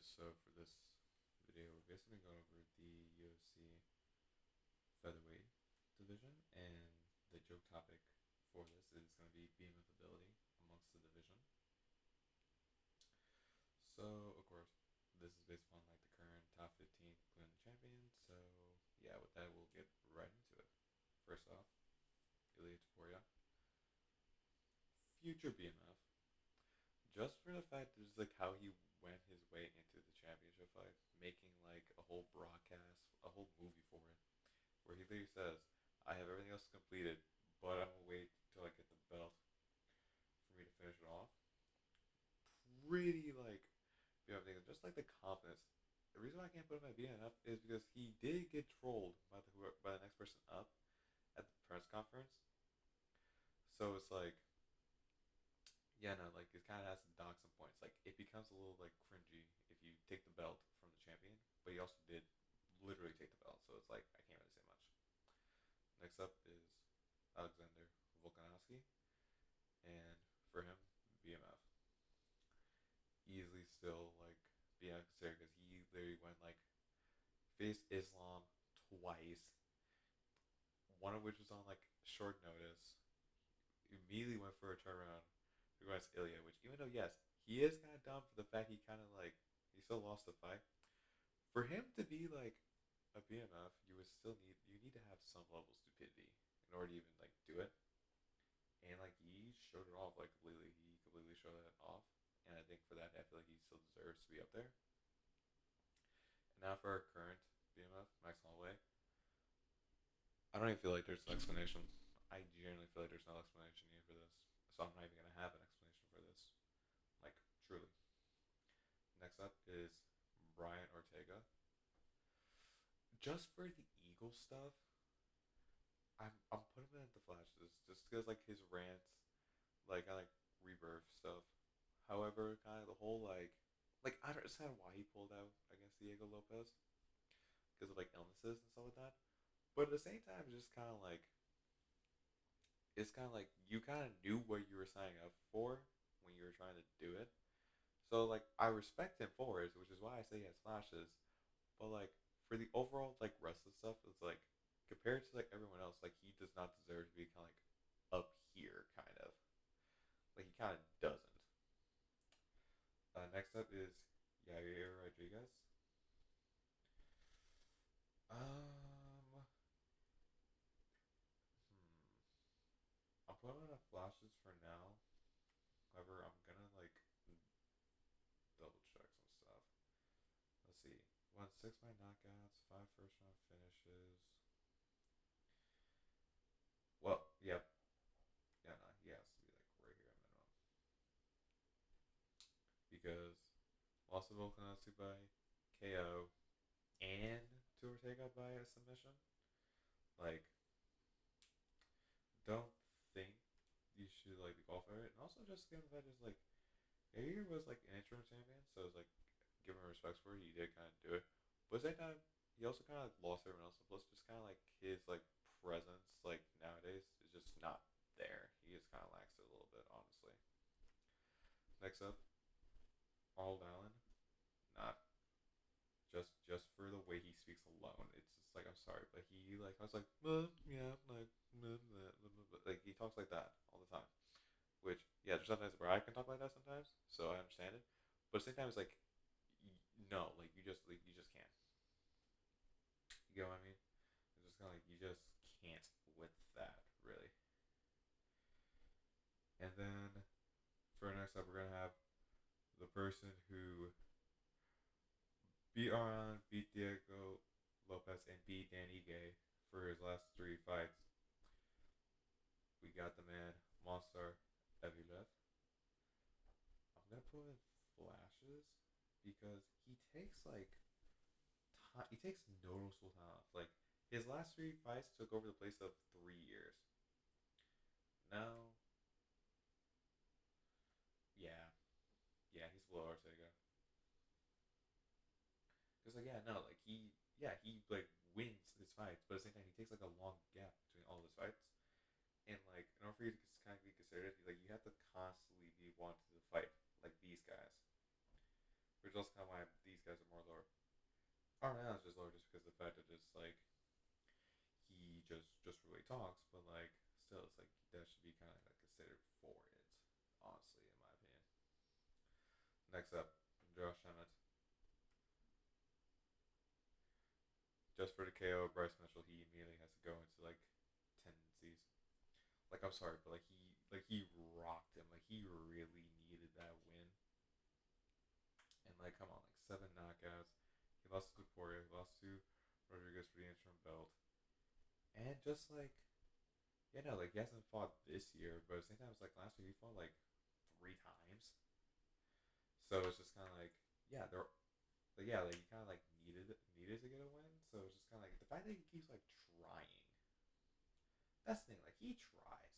guys, so for this video, we're basically going over the UFC Featherweight division, and the joke topic for this is going to be BMF ability amongst the division. So, of course, this is based upon like the current top 15, including the champion. So, yeah, with that, we'll get right into it. First off, Ilya Taporia, future BMF. Just for the fact that it's like how he went his way into the championship fight, making like a whole broadcast, a whole movie for it, where he literally says, "I have everything else completed, but I'm gonna wait till I get the belt for me to finish it off." Pretty like, just like the confidence. The reason why I can't put him at BNF is because he did get trolled by the next person up at the press conference. So it's like, yeah, no, like it kind of has to dock some points. Like it becomes a little like cringy if you take the belt from the champion, but he also did literally take the belt. So it's like I can't really say much. Next up is Alexander Volkanovski, and for him, BMF easily still like BMF considered because he literally went like faced Islam twice, one of which was on like short notice. Immediately went for a turnaround against Ilya, which even though yes, he is kind of dumb for the fact he kind of like he still lost the fight. For him to be like a BMF, you need to have some level of stupidity in order to even like do it. And like he showed it off like completely. He completely showed it off, and I think for that, I feel like he still deserves to be up there. And now for our current BMF, Max Holloway. I don't even feel like there's an explanation. I genuinely feel like there's no explanation here for this, so I'm not even gonna have an explanation for this. Like truly. Next up is Brian Ortega. Just for the Eagle stuff, I'm putting him in the flashes just because like his rants, like I like rebirth stuff. However, kind of the whole like I don't understand why he pulled out against Diego Lopez because of like illnesses and stuff like that. But at the same time, it's kind of like you kind of knew what you were signing up for when you were trying to do it. So like I respect him for it, which is why I say he has flashes. But like for the overall like rest of the stuff, it's like compared to like everyone else, like he does not deserve to be kind of like up here, kind of like he kind of doesn't. Next up is Yair Rodriguez. Um, I'm putting on flashes for now. However, I'm gonna like double check some stuff. Let's see. Won 6 by knockouts, 5 first round finishes. Well, yep. Yeah, no, he has to be like right here at minimum. Because lost to Volkanovski by KO and to Ortega by a submission. Like, don't think you should like go for it. And also just given the fact is like Yair was like an interim champion, so it's like give him respect for it. He did kind of do it, but at the same time, he also kind of lost everyone else. Plus, just kind of like his like presence like nowadays is just not there. He just kind of lacks it a little bit, honestly. Next up, Arnold Allen. Not just for the way he speaks alone. It's just like I'm sorry, but he like I was like yeah like he talks like that all the time. Which yeah, there's sometimes where I can talk like that sometimes, so I understand it. But at the same time, it's like no, like you just can't. You know what I mean? It's just kind of like you just can't with that really. And then for next up, we're gonna have the person who beat Aron, beat Diego Lopez, and beat Dan Ige for his last 3 fights. We got the man Monster Evilef. I'm gonna put in flashes because he takes noticeable time off. Like his last 3 fights took over the place of 3 years. Now, yeah, yeah, he's below Ortega. Because like yeah, no, like he like wins his fights, but at the same time he takes like a long gap between all his fights. And like in order for you to kind of be considered, like you have to constantly be wanting to fight like these guys. Which is also kind of why these guys are more lower. Arnold Allen's just lower just because of the fact that it's like he just really talks, but like still, it's like that should be kind of like considered for it. Honestly, in my opinion. Next up, Josh Emmett. Just for the KO, Bryce Mitchell, he immediately has to go into like tendencies. Like I'm sorry, but like he rocked him. Like he really needed that win. And like come on, like 7 knockouts. He lost to Poirier, he lost to Rodriguez for the interim belt. And just like like he hasn't fought this year, but at the same time it's like last year he fought like 3 times. So it's just kinda like like he kinda like needed to get a win. So it's just kinda like the fact that he keeps like trying. That's the thing, like he tries.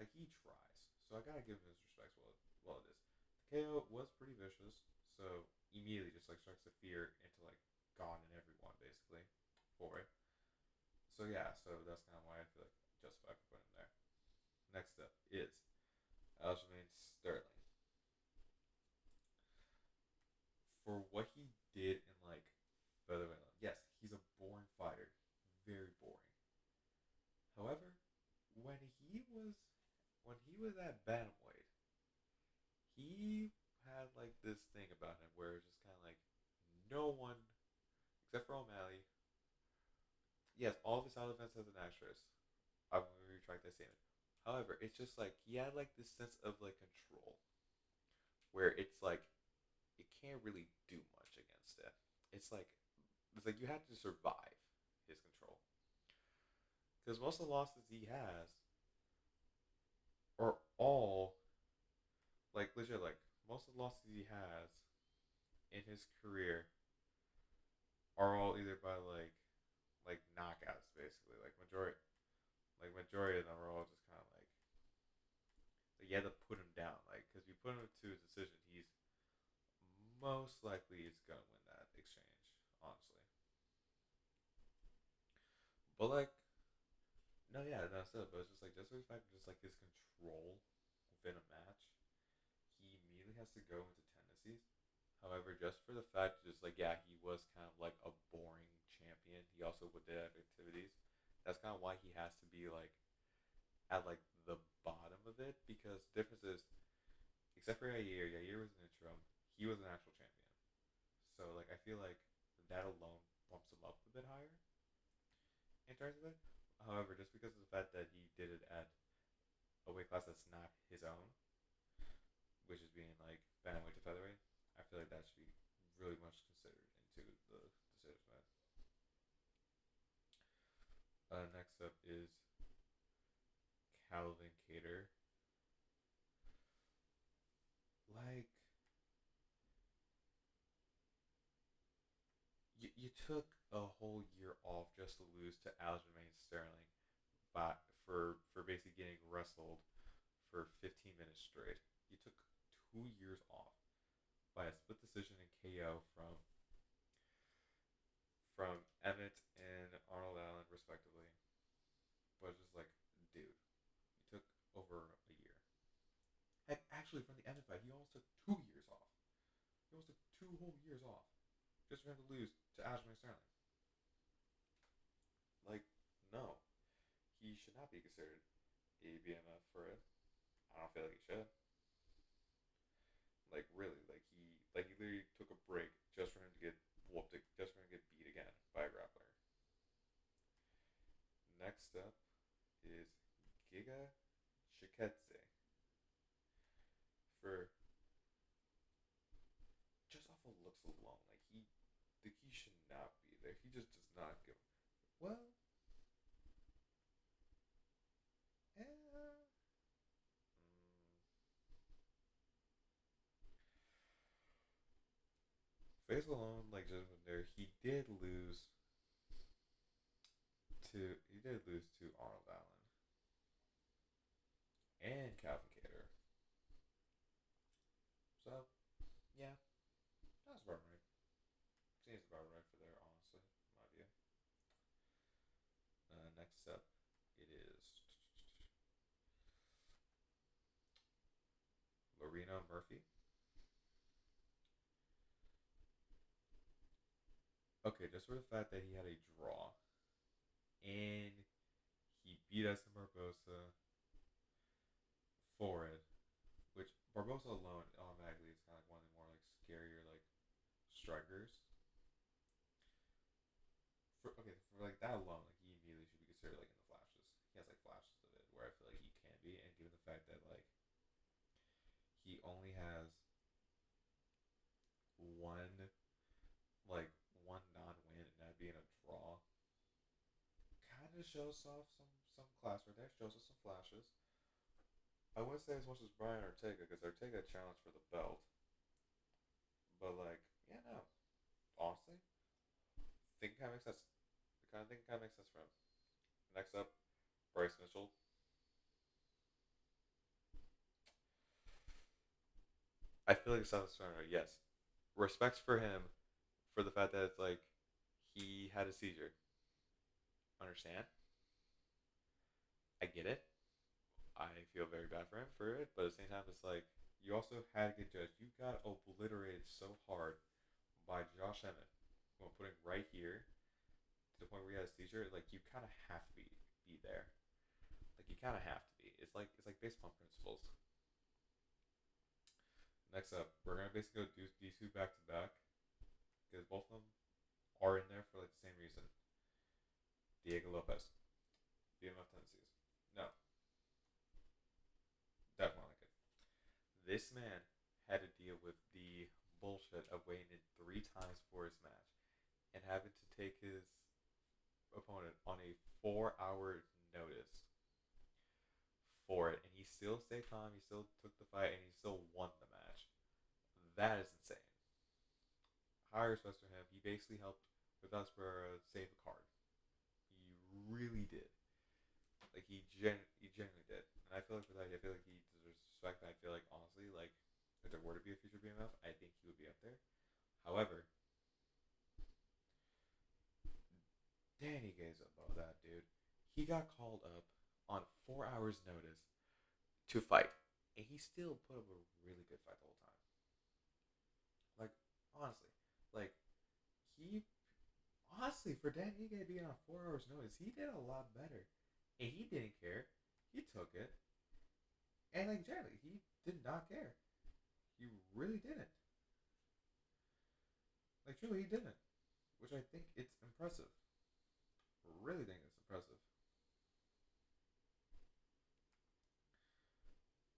Like he tries. So I gotta give him his respect while it is. The KO was pretty vicious, so immediately just like strikes the fear into like God and everyone basically for it. So yeah, so that's kind of why I feel like justified for putting him there. Next up is Aljamain Sterling. For what he did in like featherweight, yes, he's a boring fighter, very boring. However, when he was when he was at bantamweight, he had like this thing about him where it's just kind of like no one except for O'Malley. Yes, all of his style defense has an asterisk. I'm gonna retract that statement. However, it's just like he had like this sense of like control where it's like it can't really do much against it. It's like you have to survive his control because most of the losses he has are all like legit. Like most of the losses he has in his career are all either by like knockouts, basically. Like majority of them are all just kind of like you had to put him down. Like because if you put him to a decision, he's most likely is gonna win that exchange. Honestly, but like no, yeah, that's it. But it's just like just for the fact of just like his control within a match, he immediately has to go into tendencies. However, just for the fact, just like yeah, he was kind of like a boring champion. He also would did activities. That's kind of why he has to be like at like the bottom of it because the difference is, except for Yair was an interim. He was an actual champion. So like I feel like that alone bumps him up a bit higher in terms of it. However, just because of the fact that he did it at a weight class that's not his own, which is being like bantamweight to featherweight, I feel like that should be really much considered into the decision. Next up is Calvin Cater. Like you took a whole year off just to lose to Aljamain Sterling, but for basically getting wrestled for 15 minutes straight. You took 2 years off by a split decision and KO from Emmett and Arnold Allen, respectively. But it's just like, dude, you took over a year. Heck, actually, from the Emmett fight, he almost took 2 years off. He almost took 2 whole years off just for him to lose to Aljamain Sterling. Like, no, he should not be considered a BMF for it. I don't feel like he should. Like, really, like he literally took a break just for him to get whooped, just for him to get beat again by a grappler. Next up is Giga Shiketse for just off of looks alone. He should not be there. He just does not give. Well, eh, face alone, like just there, he did lose to Arnold Allen and Calvin Cater. So yeah, that's about right. Seems about right for there, honestly, in my view. Next up, it is Lorena Murphy Okay, just for the fact that he had a draw and he beat Edson Barbosa for it, which Barbosa alone automatically is kind of like one of the more like scarier like strikers. For like that alone, like he immediately should be considered like in the flashes. He has like flashes of it where I feel like he can be, and given the fact that like he only has one like one non-win and that being a draw, kind of shows off some class right there. Shows us some flashes. I wouldn't say as much as Brian Ortega because Ortega challenged for the belt, but like yeah, no, honestly, think kind of makes sense. The kind of thing kind of makes sense for him. Next up, Bryce Mitchell. I feel like South Australia, yes. Respects for him for the fact that it's like he had a seizure. Understand? I get it. I feel very bad for him for it, but at the same time, it's like you also had to get judged. You got obliterated so hard by Josh Emmett, who I'm putting right here to the point where he had a seizure. Like you kind of have to be there. Like you kind of have to be. It's like baseball principles. Next up, we're gonna basically go do these two back to back because both of them are in there for like the same reason. Diego Lopez, BMF tendencies. No, definitely like it. This man had to deal with the bullshit of waiting in 3 times for his match and having to take his opponent on a 4 hour notice for it, and he still stayed calm. He still took the fight, and he still won the match. That is insane. High respect for him. He basically helped with us for save a card. He really did. Like he genuinely did, and I feel like for that, I feel like he deserves respect. I feel like honestly, like if there were to be a future BMF, I think he would be up there. However, Danny Gaze about that dude. He got called up on 4 hours notice to fight, and he still put up a really good fight the whole time. Like honestly, like he honestly for Danny Gaze being on 4 hours notice, he did a lot better, and he didn't care. He took it, and like generally, he did not care. He really didn't. Like truly, he didn't, which I think it's impressive. Really think it's impressive.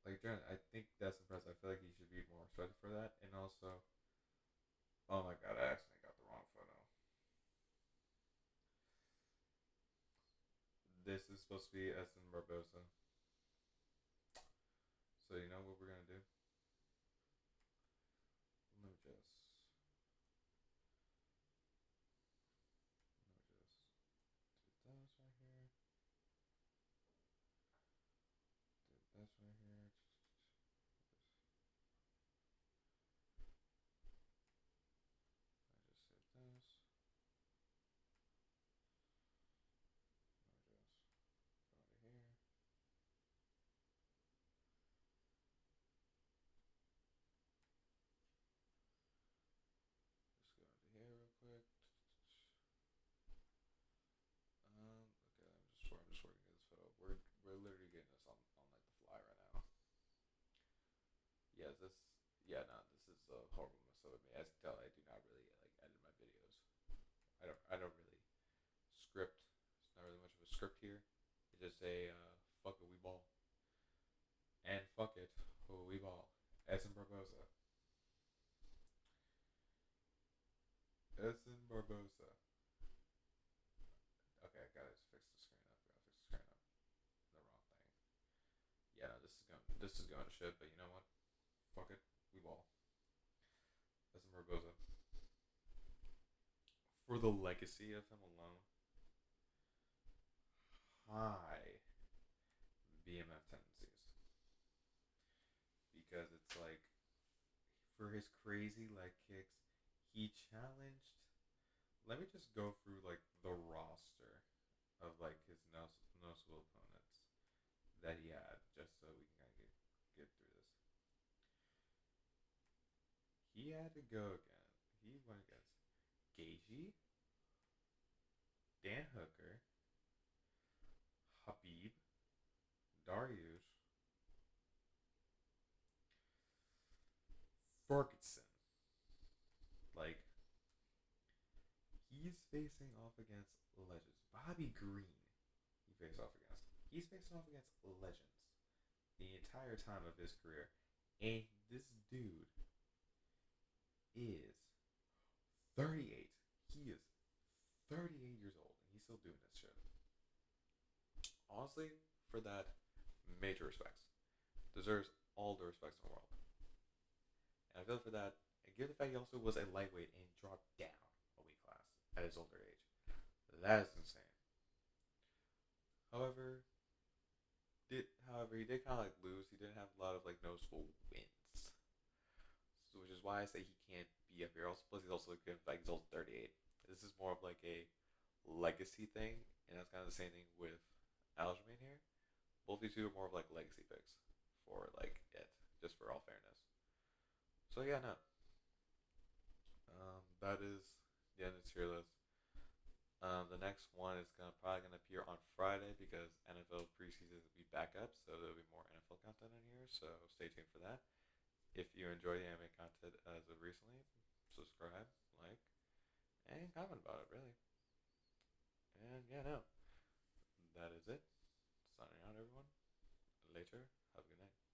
Like generally, I think that's impressive. I feel like he should be more respected for that, and also, oh my god, I accidentally got the wrong photo. This is supposed to be Essen Barbosa. So you know what we're gonna do? Let me just do this right here. Do this right here. I just save this. Let me just go to here. Just go into here real quick. Okay, I'm just working this photo. We're literally getting this on like the fly right now. Yeah, this. Yeah, no, this is a horrible mess up with me. As you can tell, I do not really like edit my videos. I don't really script. It's not really much of a script here. It's just a fuck it, we ball. And fuck it, we ball. Essen Barbosa. Essen Barbosa. Okay, I gotta fix the screen up. Gotta fix the screen up. The wrong thing. Yeah, no, this is going to shit. But you know what? Fuck it, we ball. Essen Barbosa. For the legacy of him alone, high BMF tendencies because it's like for his crazy leg kicks, he challenged. Let me just go through like the roster of like his noticeable opponents that he had, just so we can kind of get through this. He had to go again. He went against Gaethje, Dan Hooker, Habib, Dariush, Ferguson. Like, he's facing off against legends. Bobby Green, he faced off against. He's facing off against legends the entire time of his career. And this dude is 38. He is 38 years old, and he's still doing this shit. Honestly, for that, major respects. Deserves all the respects in the world. And I feel for that, and given the fact he also was a lightweight and dropped down a weight class at his older age. That is insane. However, he did kind of like lose. He didn't have a lot of like noticeable wins, so, which is why I say he can't be up here. Also, plus he's also good. Like he's also 38. This is more of like a legacy thing, and that's kind of the same thing with Aljamain here. Both these two are more of like legacy picks for like it, just for all fairness. So yeah, no, that is the end of the tier list. The next one is probably gonna appear on Friday because NFL preseason will be back up, so there'll be more NFL content in here. So stay tuned for that. If you enjoy the anime content as of recently, subscribe, like, and comment about it. Really, and yeah, no, that is it. Signing out, everyone. Later. Have a good night.